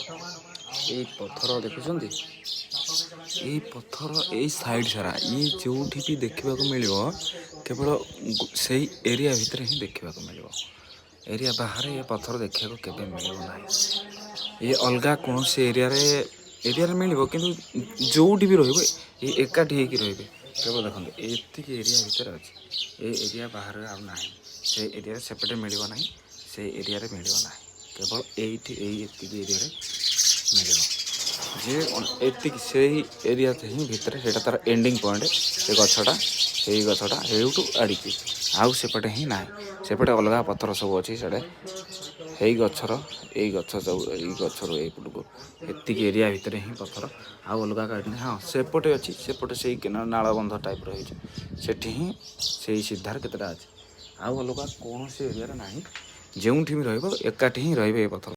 ये पत्थर देखुं ये पत्थर ये साइड सारा ये जो भी देखा मिल केवल से एरिया भितर ही देखा मिल एरिया बाहर ये पत्थर देखा केवे मिलना ये अलग कौन से एरिया मिल कि जो भी रही एकाठी होकर रे केवल देखते ये एरिया भितर अच्छे ये एरिया बाहर आना से एरिया सेपटे मिलना से एरिया मिलना केवल ये एरिया मिल जे एति से एरिया ही भितर से तार एंडिंग पॉइंट से गछटा से गछटा एठू आड़िकी आउ सेपटे ही ना सेपटे अलग पत्थर सब अच्छी से गचर यही गच सब गचर यपटू एतिक एरिया भितर ही पत्थर आउ अलग काटने हाँ सेपटे अच्छी सेपटे से नालबंध टाइप रही ही से सीधार केतटा अच्छे आउ अलग कौन से एरिया ना जो भी रही एकाठी ही रे पत्थर।